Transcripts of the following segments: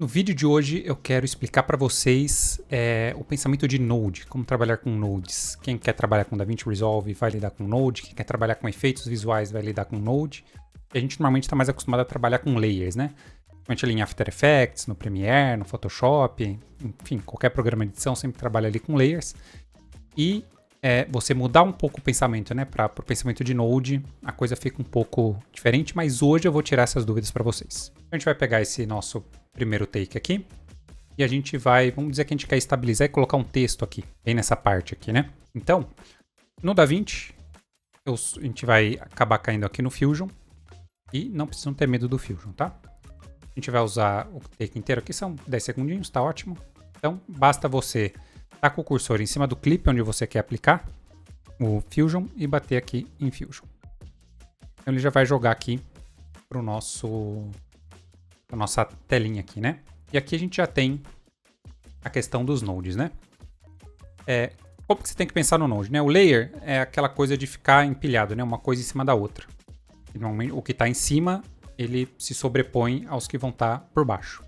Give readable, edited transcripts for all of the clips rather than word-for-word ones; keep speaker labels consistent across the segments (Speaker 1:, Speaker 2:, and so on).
Speaker 1: No vídeo de hoje eu quero explicar para vocês o pensamento de Node, como trabalhar com Nodes. Quem quer trabalhar com DaVinci Resolve vai lidar com Node, quem quer trabalhar com efeitos visuais vai lidar com Node. E a gente normalmente está mais acostumado a trabalhar com layers, né? Principalmente ali em After Effects, no Premiere, no Photoshop, enfim, qualquer programa de edição sempre trabalha ali com layers. E você mudar um pouco o pensamento, né? Para o pensamento de Node, a coisa fica um pouco diferente, mas hoje eu vou tirar essas dúvidas para vocês. A gente vai pegar esse nosso primeiro take aqui e a gente vai, vamos dizer que a gente quer estabilizar e colocar um texto aqui, bem nessa parte aqui, né? Então, no DaVinci, a gente vai acabar caindo aqui no Fusion e não precisam ter medo do Fusion, tá? A gente vai usar o take inteiro aqui, são 10 segundinhos, tá ótimo. Então, basta você estar com o cursor em cima do clipe onde você quer aplicar o Fusion e bater aqui em Fusion. Então, ele já vai jogar aqui para a nossa telinha aqui, né? E aqui a gente já tem a questão dos nodes, né? Como que você tem que pensar no node, né? O layer é aquela coisa de ficar empilhado, né? Uma coisa em cima da outra. E, normalmente, o que está em cima, ele se sobrepõe aos que vão estar por baixo.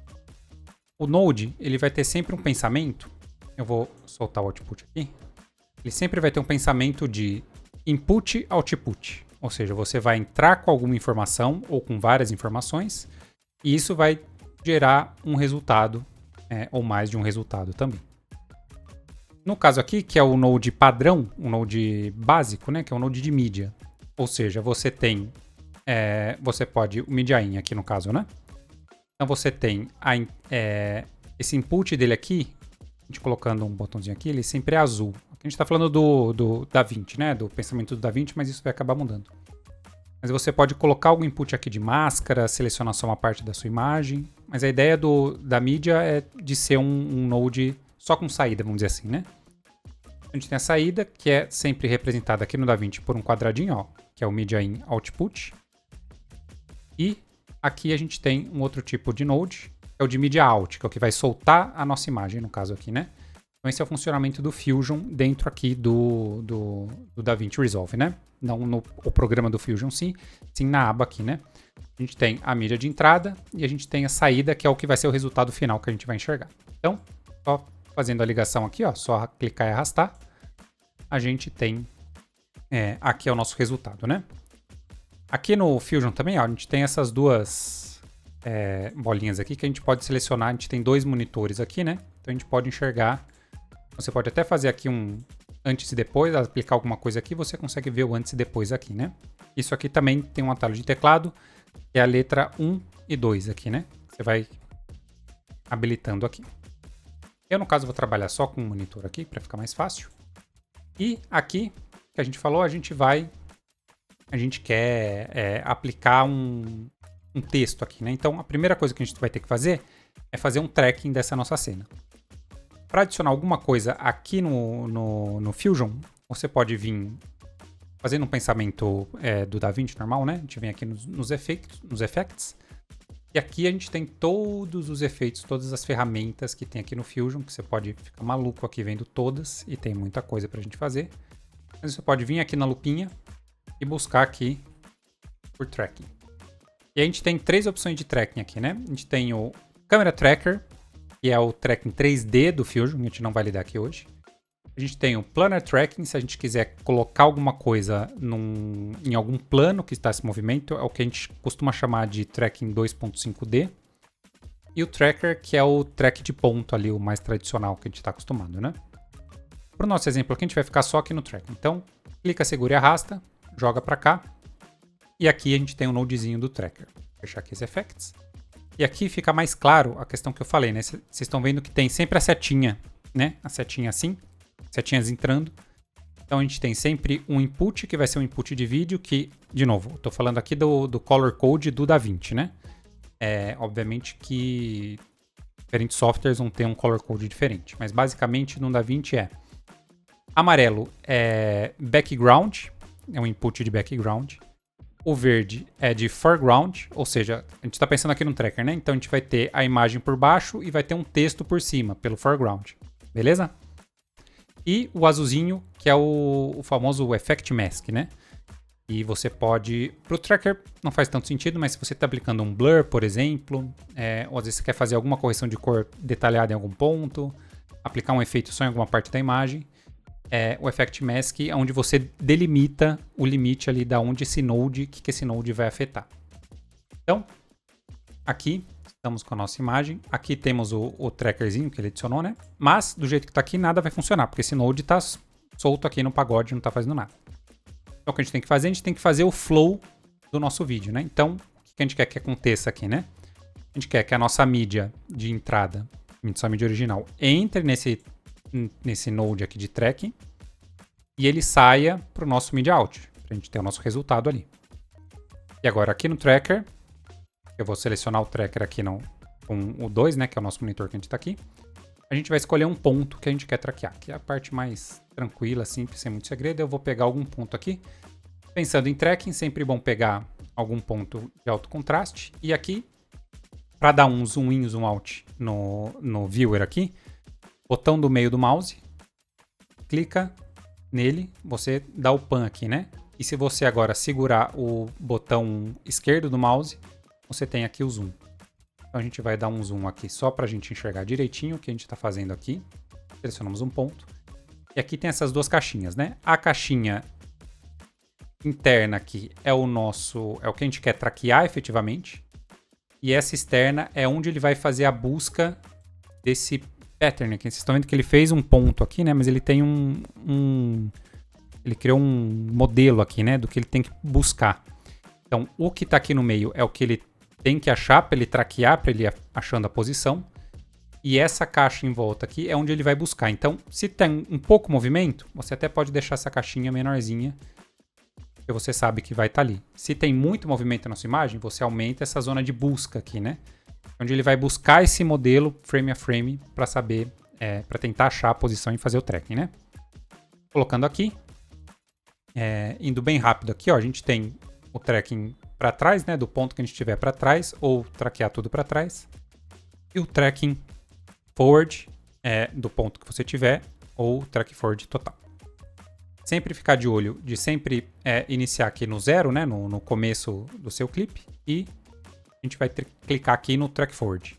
Speaker 1: O node, ele vai ter sempre um pensamento. Eu vou soltar o output aqui. Ele sempre vai ter um pensamento de input, output. Ou seja, você vai entrar com alguma informação ou com várias informações e isso vai gerar um resultado ou mais de um resultado também. No caso aqui, que é o node padrão, o node básico, né, que é o node de mídia. Ou seja, você tem, você pode, o media in aqui no caso, né? Então você tem esse input dele aqui, a gente colocando um botãozinho aqui, ele sempre é azul. Aqui a gente está falando do DaVinci, né, do pensamento do DaVinci, mas isso vai acabar mudando. Mas você pode colocar algum input aqui de máscara, selecionar só uma parte da sua imagem. Mas a ideia da mídia é de ser um node só com saída, vamos dizer assim, né? A gente tem a saída, que é sempre representada aqui no DaVinci por um quadradinho, ó, que é o Media In Output. E aqui a gente tem um outro tipo de node, que é o de Media Out, que é o que vai soltar a nossa imagem, no caso aqui, né? Então esse é o funcionamento do Fusion dentro aqui do DaVinci Resolve, né? Não o programa do Fusion, sim na aba aqui, né? A gente tem a mídia de entrada e a gente tem a saída, que é o que vai ser o resultado final que a gente vai enxergar. Então, só fazendo a ligação aqui, ó, só clicar e arrastar, a gente tem aqui é o nosso resultado, né? Aqui no Fusion também, ó, a gente tem essas duas bolinhas aqui que a gente pode selecionar. A gente tem dois monitores aqui, né? Então a gente pode enxergar. Você pode até fazer aqui um antes e depois, aplicar alguma coisa aqui, você consegue ver o antes e depois aqui, né? Isso aqui também tem um atalho de teclado, que é a letra 1 e 2 aqui, né? Você vai habilitando aqui. Eu, no caso, vou trabalhar só com um monitor aqui, para ficar mais fácil. E aqui, que a gente falou, a gente quer aplicar um texto aqui, né? Então, a primeira coisa que a gente vai ter que fazer é fazer um tracking dessa nossa cena. Para adicionar alguma coisa aqui no Fusion, você pode vir fazendo um pensamento do DaVinci normal, né? A gente vem aqui nos effects. E aqui a gente tem todos os efeitos, todas as ferramentas que tem aqui no Fusion, que você pode ficar maluco aqui vendo todas, e tem muita coisa pra gente fazer. Mas você pode vir aqui na lupinha e buscar aqui por tracking. E a gente tem três opções de tracking aqui, né? A gente tem o Camera Tracker, que é o tracking 3D do Fusion, a gente não vai lidar aqui hoje. A gente tem o Planar Tracking, se a gente quiser colocar alguma coisa em algum plano que está esse movimento, é o que a gente costuma chamar de Tracking 2.5D. E o Tracker, que é o track de ponto ali, o mais tradicional que a gente está acostumado, né? Para o nosso exemplo aqui, a gente vai ficar só aqui no Tracking. Então, clica, segura e arrasta, joga para cá. E aqui a gente tem o nodezinho do Tracker. Vou fechar aqui os Effects. E aqui fica mais claro a questão que eu falei, né? Vocês estão vendo que tem sempre a setinha, né? A setinha assim, setinhas entrando. Então a gente tem sempre um input, que vai ser um input de vídeo, que, de novo, eu tô falando aqui do color code do DaVinci, né? Obviamente que diferentes softwares vão ter um color code diferente, mas basicamente no DaVinci amarelo é background, é um input de background. O verde é de foreground, ou seja, a gente está pensando aqui no tracker, né? Então a gente vai ter a imagem por baixo e vai ter um texto por cima, pelo foreground. Beleza? E o azulzinho, que é o famoso Effect Mask, né? E você pode... Para o tracker não faz tanto sentido, mas se você está aplicando um blur, por exemplo, ou às vezes você quer fazer alguma correção de cor detalhada em algum ponto, aplicar um efeito só em alguma parte da imagem, o Effect Mask é onde você delimita o limite ali da onde esse node, que esse node vai afetar. Então, aqui estamos com a nossa imagem. Aqui temos o trackerzinho que ele adicionou, né? Mas, do jeito que está aqui, nada vai funcionar, porque esse node está solto aqui no pagode, não está fazendo nada. Então, o que a gente tem que fazer? A gente tem que fazer o flow do nosso vídeo, né? Então, o que a gente quer que aconteça aqui, né? A gente quer que a nossa mídia de entrada, nossa mídia original, entre nesse node aqui de tracking e ele saia para o nosso media out, para a gente ter o nosso resultado ali. E agora aqui no tracker, eu vou selecionar o tracker aqui com o 2, né? Que é o nosso monitor que a gente está aqui. A gente vai escolher um ponto que a gente quer traquear, que é a parte mais tranquila, simples, sem muito segredo. Eu vou pegar algum ponto aqui. Pensando em tracking, sempre bom pegar algum ponto de alto contraste. E aqui, para dar um zoom in, zoom out no viewer aqui, botão do meio do mouse, clica nele, você dá o pan aqui, né? E se você agora segurar o botão esquerdo do mouse, você tem aqui o zoom. Então a gente vai dar um zoom aqui só para a gente enxergar direitinho o que a gente está fazendo aqui. Selecionamos um ponto. E aqui tem essas duas caixinhas, né? A caixinha interna aqui é o que a gente quer traquear efetivamente. E essa externa é onde ele vai fazer a busca desse pattern aqui. Vocês estão vendo que ele fez um ponto aqui, né? Mas ele tem ele criou um modelo aqui, né? Do que ele tem que buscar. Então, o que está aqui no meio é o que ele tem que achar para ele traquear, para ele ir achando a posição. E essa caixa em volta aqui é onde ele vai buscar. Então, se tem um pouco movimento, você até pode deixar essa caixinha menorzinha, porque você sabe que vai estar ali. Se tem muito movimento na sua imagem, você aumenta essa zona de busca aqui, né? Onde ele vai buscar esse modelo frame a frame para saber, para tentar achar a posição e fazer o tracking, né? Colocando aqui, indo bem rápido aqui, ó, a gente tem o tracking para trás, né, do ponto que a gente tiver para trás, ou traquear tudo para trás. E o tracking forward, do ponto que você tiver, ou track forward total. Sempre ficar de olho de sempre iniciar aqui no 0, né, no começo do seu clipe, e a gente vai clicar aqui no track forward.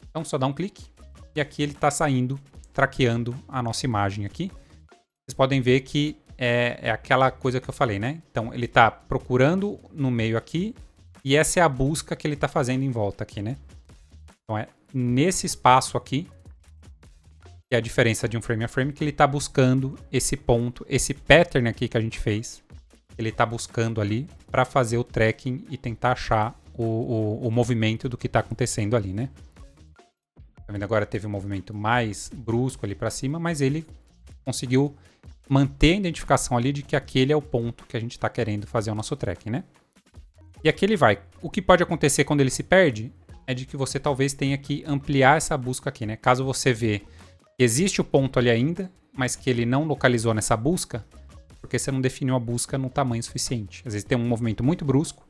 Speaker 1: Então só dá um clique, e aqui ele está saindo, traqueando a nossa imagem aqui. Vocês podem ver que é aquela coisa que eu falei, né? Então, ele está procurando no meio aqui e essa é a busca que ele está fazendo em volta aqui, né? Então, é nesse espaço aqui, que é a diferença de um frame a frame, que ele está buscando esse ponto, esse pattern aqui que a gente fez. Ele está buscando ali para fazer o tracking e tentar achar o movimento do que está acontecendo ali, né? Tá vendo? Agora teve um movimento mais brusco ali para cima, mas ele conseguiu manter a identificação ali de que aquele é o ponto que a gente está querendo fazer o nosso tracking, né? E aqui ele vai. O que pode acontecer quando ele se perde é de que você talvez tenha que ampliar essa busca aqui, né? Caso você vê que existe o ponto ali ainda, mas que ele não localizou nessa busca, porque você não definiu a busca no tamanho suficiente. Às vezes tem um movimento muito brusco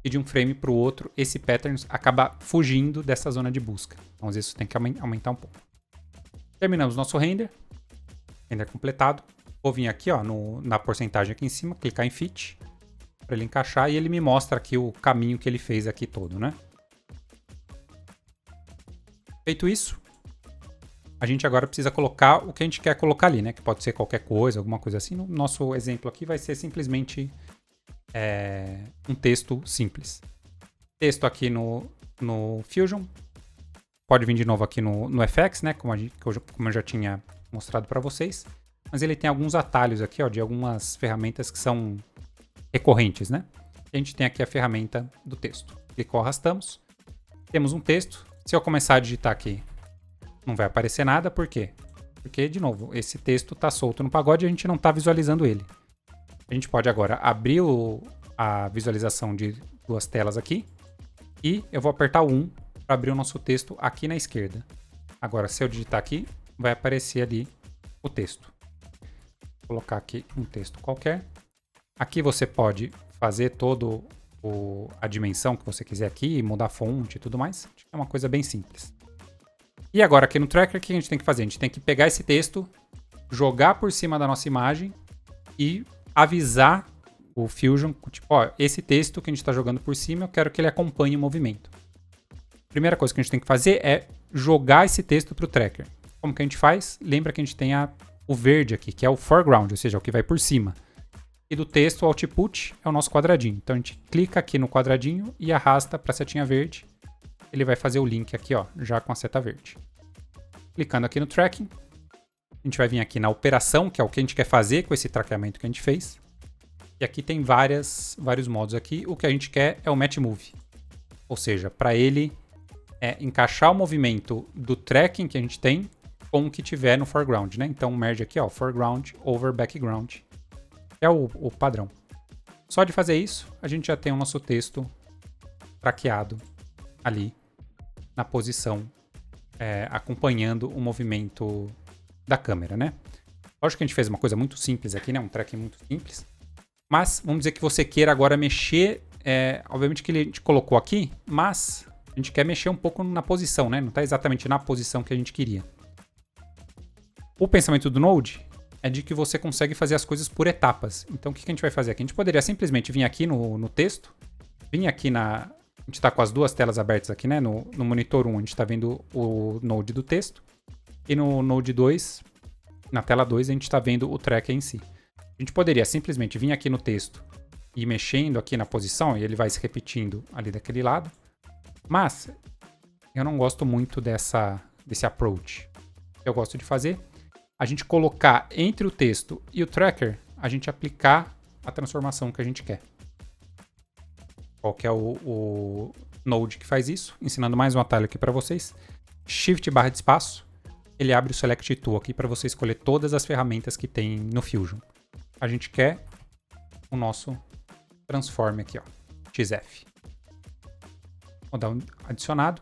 Speaker 1: e de um frame para o outro, esse pattern acaba fugindo dessa zona de busca. Então, às vezes, isso tem que aumentar um pouco. Terminamos nosso render completado. Vou vir aqui, ó, na porcentagem aqui em cima, clicar em Fit, para ele encaixar, e ele me mostra aqui o caminho que ele fez aqui todo, né? Feito isso, a gente agora precisa colocar o que a gente quer colocar ali, né? Que pode ser qualquer coisa, alguma coisa assim. No nosso exemplo aqui vai ser simplesmente um texto simples. Texto aqui no Fusion. Pode vir de novo aqui no FX, né? Como eu já tinha mostrado para vocês. Mas ele tem alguns atalhos aqui, ó, de algumas ferramentas que são recorrentes, né? A gente tem aqui a ferramenta do texto. Clicou, arrastamos. Temos um texto. Se eu começar a digitar aqui, não vai aparecer nada. Por quê? Porque, de novo, esse texto está solto no pagode e a gente não está visualizando ele. A gente pode agora abrir a visualização de duas telas aqui. E eu vou apertar o 1 para abrir o nosso texto aqui na esquerda. Agora, se eu digitar aqui, vai aparecer ali o texto. Vou colocar aqui um texto qualquer. Aqui você pode fazer todo a dimensão que você quiser aqui, mudar a fonte e tudo mais. É uma coisa bem simples. E agora aqui no tracker, o que a gente tem que fazer? A gente tem que pegar esse texto, jogar por cima da nossa imagem e avisar o Fusion, tipo, ó, esse texto que a gente está jogando por cima, eu quero que ele acompanhe o movimento. Primeira coisa que a gente tem que fazer é jogar esse texto para o tracker. Como que a gente faz? Lembra que a gente tem o verde aqui, que é o foreground, ou seja, o que vai por cima. E do texto, o output é o nosso quadradinho. Então a gente clica aqui no quadradinho e arrasta para a setinha verde. Ele vai fazer o link aqui, ó, já com a seta verde. Clicando aqui no tracking, a gente vai vir aqui na operação, que é o que a gente quer fazer com esse traqueamento que a gente fez. E aqui tem vários modos aqui. O que a gente quer é o match move. Ou seja, para ele encaixar o movimento do tracking que a gente tem com o que tiver no foreground, né? Então merge aqui, ó, foreground over background. É o padrão. Só de fazer isso, a gente já tem o nosso texto traqueado ali na posição, acompanhando o movimento da câmera, né? Lógico que a gente fez uma coisa muito simples aqui, né? Um tracking muito simples. Mas vamos dizer que você queira agora mexer, obviamente que a gente colocou aqui, mas a gente quer mexer um pouco na posição, né? Não está exatamente na posição que a gente queria. O pensamento do Node é de que você consegue fazer as coisas por etapas. Então, o que a gente vai fazer aqui? A gente poderia simplesmente vir aqui no texto, vir aqui A gente está com as duas telas abertas aqui, né? No monitor 1, a gente está vendo o Node do texto. E no Node 2, na tela 2, a gente está vendo o tracker em si. A gente poderia simplesmente vir aqui no texto e ir mexendo aqui na posição, e ele vai se repetindo ali daquele lado. Mas eu não gosto muito desse approach. Eu gosto de fazer a gente colocar entre o texto e o tracker, a gente aplicar a transformação que a gente quer. Qual que é o Node que faz isso? Ensinando mais um atalho aqui para vocês. Shift barra de espaço, ele abre o Select Tool aqui para você escolher todas as ferramentas que tem no Fusion. A gente quer o nosso Transform aqui, ó, XF. Vou dar um adicionado.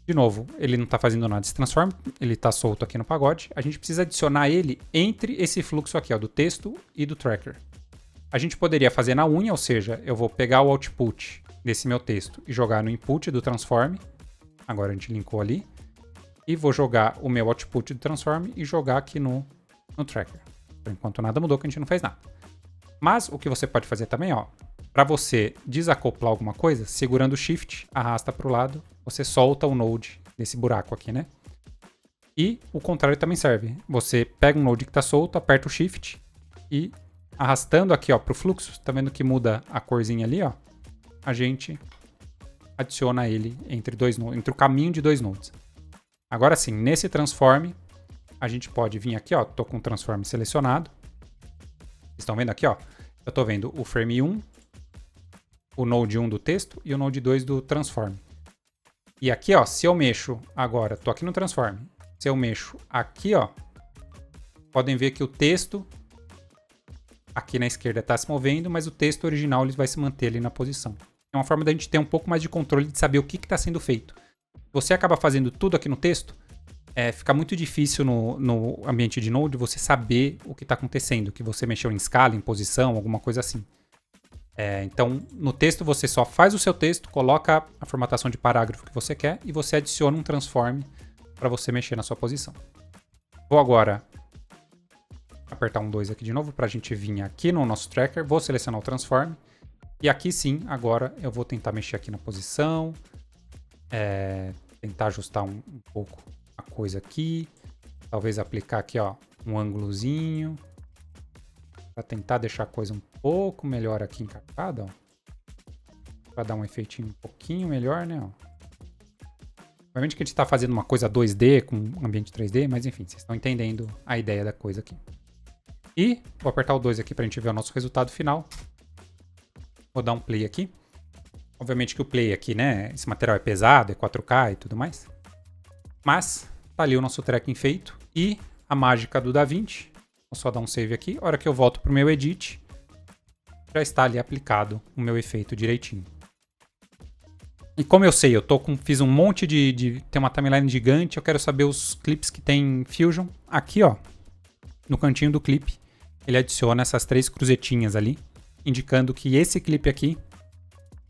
Speaker 1: De novo, ele não está fazendo nada desse transform, ele está solto aqui no pagode. A gente precisa adicionar ele entre esse fluxo aqui, ó, do texto e do tracker. A gente poderia fazer na unha, ou seja, eu vou pegar o output desse meu texto e jogar no input do transform. Agora a gente linkou ali. E vou jogar o meu output do transform e jogar aqui no tracker. Por enquanto nada mudou, que a gente não fez nada. Mas o que você pode fazer também, ó, para você desacoplar alguma coisa, segurando o Shift, arrasta para o lado, você solta o Node desse buraco aqui, né? E o contrário também serve. Você pega um Node que está solto, aperta o Shift e arrastando aqui, ó, para o fluxo, tá vendo que muda a corzinha ali, ó? A gente adiciona ele entre o caminho de dois nodes. Agora sim, nesse transform, a gente pode vir aqui, ó, tô com o transform selecionado. Vocês estão vendo aqui, ó? Eu tô vendo o frame 1, o node 1 do texto e o node 2 do transform. E aqui, ó, se eu mexo agora, tô aqui no transform. Se eu mexo aqui, ó, podem ver que o texto aqui na esquerda está se movendo, mas o texto original ele vai se manter ali na posição. É uma forma da gente ter um pouco mais de controle de saber o que está sendo feito. Você acaba fazendo tudo aqui no texto, fica muito difícil no ambiente de Node você saber o que está acontecendo, que você mexeu em escala, em posição, alguma coisa assim. Então, no texto você só faz o seu texto, coloca a formatação de parágrafo que você quer e você adiciona um transform para você mexer na sua posição. Vou agora apertar um 2 aqui de novo para a gente vir aqui no nosso tracker, vou selecionar o transform e aqui sim, agora eu vou tentar mexer aqui na posição, tentar ajustar um pouco a coisa aqui, talvez aplicar aqui, ó, um ângulozinho para tentar deixar a coisa um pouco melhor aqui encaixada, ó, para dar um efeitinho um pouquinho melhor, né, ó. Obviamente que a gente está fazendo uma coisa 2D com um ambiente 3D, mas enfim, vocês estão entendendo a ideia da coisa aqui. E vou apertar o 2 aqui para a gente ver o nosso resultado final. Vou dar um play aqui. Obviamente que o play aqui, né, esse material é pesado, é 4K e tudo mais. Mas tá ali o nosso tracking feito e a mágica do DaVinci. Vou só dar um save aqui. A hora que eu volto pro meu edit, já está ali aplicado o meu efeito direitinho. E como eu sei, fiz um monte tem uma timeline gigante, eu quero saber os clips que tem em Fusion. Aqui, ó, no cantinho do clipe, ele adiciona essas 3 cruzetinhas ali, indicando que esse clipe aqui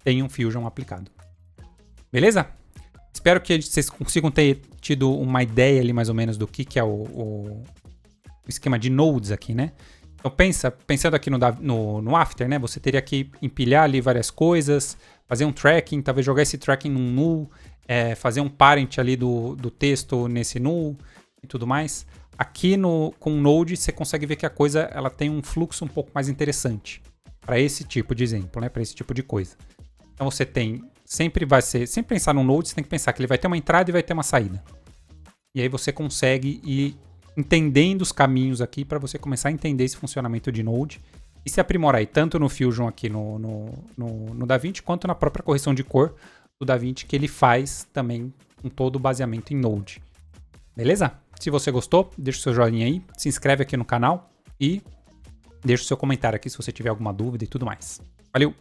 Speaker 1: tem um Fusion aplicado. Beleza? Espero que vocês consigam ter tido uma ideia ali mais ou menos do que é o esquema de nodes aqui, né? Então pensando aqui no After, né? Você teria que empilhar ali várias coisas, fazer um tracking, talvez jogar esse tracking num null, fazer um parent ali do texto nesse null e tudo mais. Aqui com o Node você consegue ver que a coisa ela tem um fluxo um pouco mais interessante para esse tipo de exemplo, né? Para esse tipo de coisa. Então você sempre pensar no Node, você tem que pensar que ele vai ter uma entrada e vai ter uma saída. E aí você consegue ir entendendo os caminhos aqui para você começar a entender esse funcionamento de Node e se aprimorar aí, tanto no Fusion aqui no DaVinci, quanto na própria correção de cor do DaVinci, que ele faz também com todo o baseamento em Node. Beleza? Se você gostou, deixa o seu joinha aí, se inscreve aqui no canal e deixa o seu comentário aqui se você tiver alguma dúvida e tudo mais. Valeu!